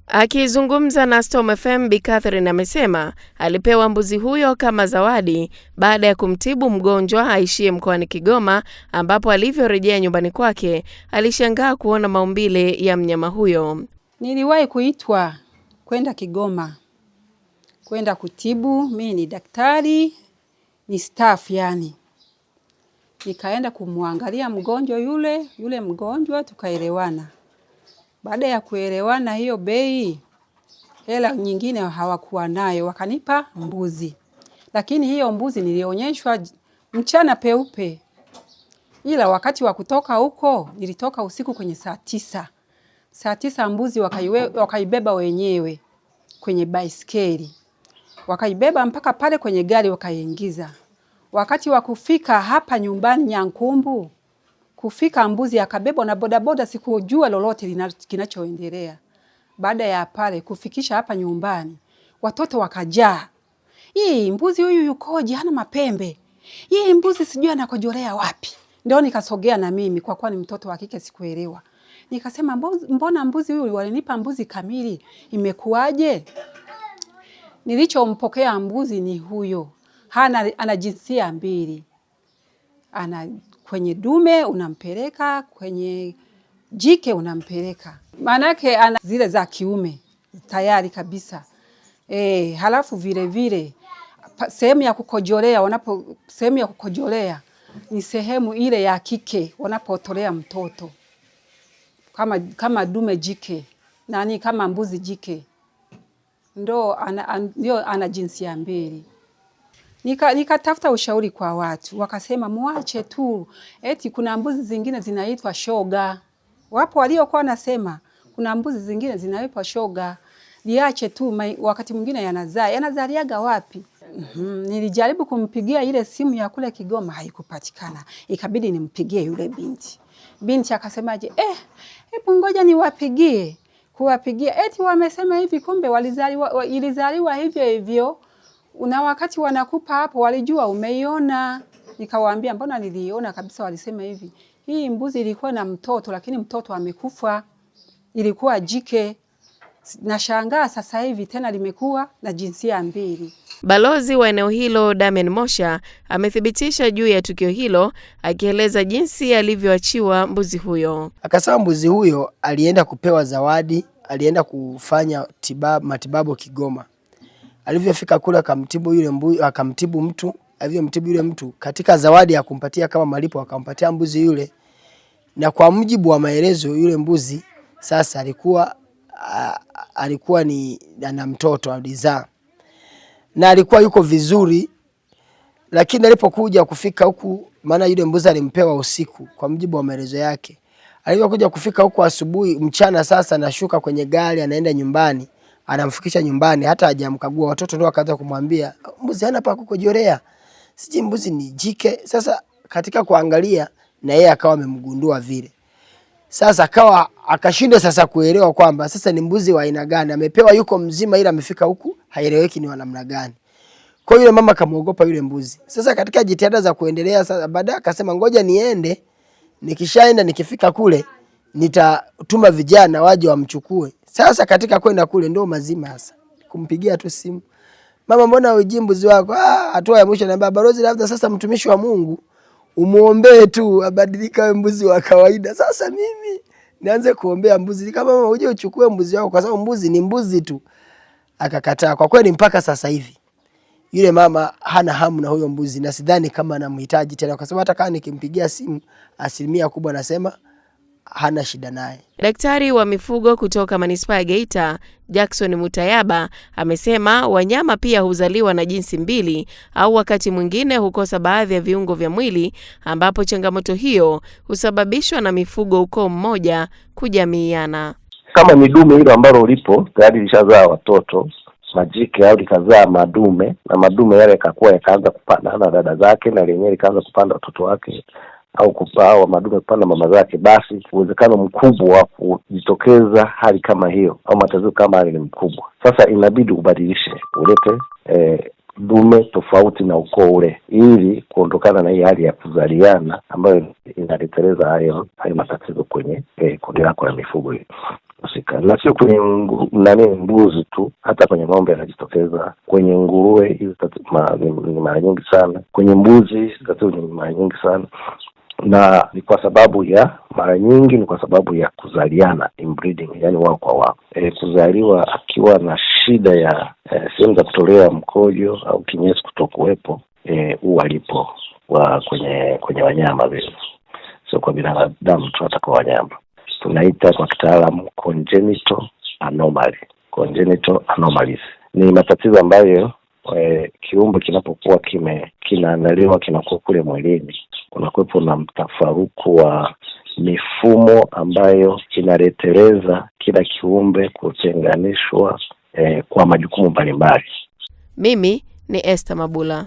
Akizungumza na Storm FM, Bi Catherine amesema alipewa mbuzi huyo kama zawadi baada ya kumtibu mgonjwa aishie mkoani Kigoma, ambapo alivyorejea nyumbani kwake alishangaa kuona maumbile ya mnyama huyo. Niliwahi kuitwa kwenda Kigoma kwenda kutibu, mimi ni daktari, ni staff yani. Nikaenda kumwangalia mgonjwa yule mgonjwa tukaelewana. Baada ya kuelewana hiyo bei, hela nyingine hawakuwa nayo, wakanipa mbuzi. Lakini hiyo mbuzi nilionyeshwa mchana peupe. Ila wakati wa kutoka huko, nilitoka usiku kwenye saa 9. Saa 9 mbuzi wakaibeba wenyewe kwenye baiskeli. Wakaibeba mpaka pale kwenye gari wakaingiza. Wakati wa kufika hapa nyumbani Nyankumbu, kufika mbuzi akabebwa na bodaboda, sikujua lolote kinachoendelea. Baada ya pale kufikisha hapa nyumbani, watoto wakajaa. Hii mbuzi huyu yukoje, hana mapembe? Hii mbuzi sijui anakojolea wapi? Ndio nikasogea na mimi, kwa kuwa ni mtoto wa kike sikuelewa. Nikasema mbona mbuzi huyu walinipa mbuzi kamili, imekuaje? Nilichompokea mbuzi ni huyo. Ana jinsia mbili. Kwenye dume unampeleka, kwenye jike unampeleka. Maanake ana zile za kiume tayari kabisa. Halafu vile sehemu ya kukojolea, sehemu ya kukojolea ni sehemu ile ya kike wanapotolea mtoto. Kama dume jike, kama mbuzi jike. Ndio ana jinsia mbili. Nikatafuta ushauri kwa watu, wakasema muache tu, eti kuna mbuzi zingine zinaitwa shoga. Wapo waliokuwa nasema kuna mbuzi zingine zinaitwa shoga, liache tu, wakati mwingine yanazaliaga wapi? Nilijaribu kumpigia ile simu ya kule Kigoma, haikupatikana. Ikabidi nimpigie yule binti. Binti akasemaje, hebu ngoja niwapigie. Kuwapigia eti wamesema hivi, kumbe ilizaliwa hivyo. Una wakati wanakupa hapo walijua umeiona. Nikawaambia mbona niliona kabisa, walisema hivi. Hii mbuzi ilikuwa na mtoto lakini mtoto amekufa. Ilikuwa jike. Nashangaa sasa hivi tena limekuwa na jinsia mbili. Balozi wa eneo hilo Damian Mosha amethibitisha juu ya tukio hilo, akieleza jinsi alivyoachiwa mbuzi huyo. Akasema mbuzi huyo alienda kupewa zawadi, alienda kufanya matibabu Kigoma. Alivyofika kule akamtibu yule mbuzi, akamtibu mtu, alivyomtibu yule mtu, katika zawadi ya kumpatia kama malipo akampatia mbuzi yule. Na kwa mujibu wa maelezo yule mbuzi sasa alikuwa ni ana mtoto alizaa. Na alikuwa yuko vizuri, lakini alipokuja kufika huku, maana yule mbuzi alimpewa usiku kwa mujibu wa maelezo yake. Alipokuja kufika huku asubuhi, mchana sasa nashuka kwenye gari anaenda nyumbani, anamfikisha nyumbani, hata hajamkagua. Watoto ndio wakaanza kumwambia mbuzi hana pa kukojolea, siji mbuzi ni jike. Sasa katika kuangalia na yeye akawa amemgundua vile. Sasa akashinda sasa kuelewa kwamba sasa ni mbuzi wa aina gani, amepewa yuko mzima, ila amefika huku haieleweki ni wa namna gani. Kwa hiyo mama kamuogopa yule mbuzi. Sasa katika jitihada za kuendelea, sasa baadaye akasema ngoja niende, nikishaenda nikifika kule nitatuma vijana waje wamchukue. Sasa katika kwenda kule ndio mazima sasa. Kumpigia tu simu, mama mbona hujui mbuzi wako? Hatua ya mwisho anambia balozi, labda sasa mtumishi wa Mungu umuombee tu abadilika awe mbuzi wa kawaida. Sasa mimi nianze kuombea mbuzi? Kama mama uje uchukue mbuzi wako kwa sababu mbuzi ni mbuzi tu. Akakataa. Kwa kweli mpaka sasa hivi yule mama hana hamu na huyo mbuzi, na sidhani kama anamhitaji tena, kwa sababu hata kama nikimpigia simu 100% anasema hana shida naye. Daktari wa mifugo kutoka Manispaa ya Geita, Jackson Mutayaba, amesema wanyama pia huzaliwa na jinsi mbili au wakati mwingine hukosa baadhi ya viungo vya mwili, ambapo changamoto hiyo husababishwa na mifugo ukoo mmoja kujamiiana. Kama ni dume hilo ambalo lipo tayari lishazaa watoto majike au likazaa madume, na madume yale yakaanza kupanda na dada zake, na lenyewe likaanza kupanda watoto wake, au madume kupanda mama zake, basi uwezekano mkubwa wa kujitokeza hali kama hiyo au matatizo kama hali ni mkubwa. Sasa inabidi ubadilishe, ulete dume tofauti na ukoo ule, ili kuondokana na hii hali ya kuzaliana ambayo inaleteleza hayo matatizo kwenye kundi lako la mifugo. husika. Na sio kwenye mbuzi tu, hata kwenye ng'ombe yanajitokeza, kwenye nguruwe hizo ni mara nyingi sana, kwenye mbuzi tatizo ni mara nyingi sana, na ni kwa sababu ya mara nyingi ni kwa sababu ya kuzaliana, inbreeding, yani wao kwa wao. Kuzaliwa akiwa na shida ya sehemu za kutolea mkojo au kinyesi kutokuwepo, walipo kwenye wanyama vile, sio kwa binadamu tu, hata kwa wanyama. Tunaita kwa kitaalamu congenital anomaly. Congenital anomalies ni matatizo ambayo kiumbe kinapokuwa kinaandaliwa kinakuwa kule mwilini, kunakuwepo na mtafaruku wa mifumo ambayo inaleteleza kila kiumbe kutenganishwa kwa majukumu mbalimbali. Mimi ni Esther Mabula.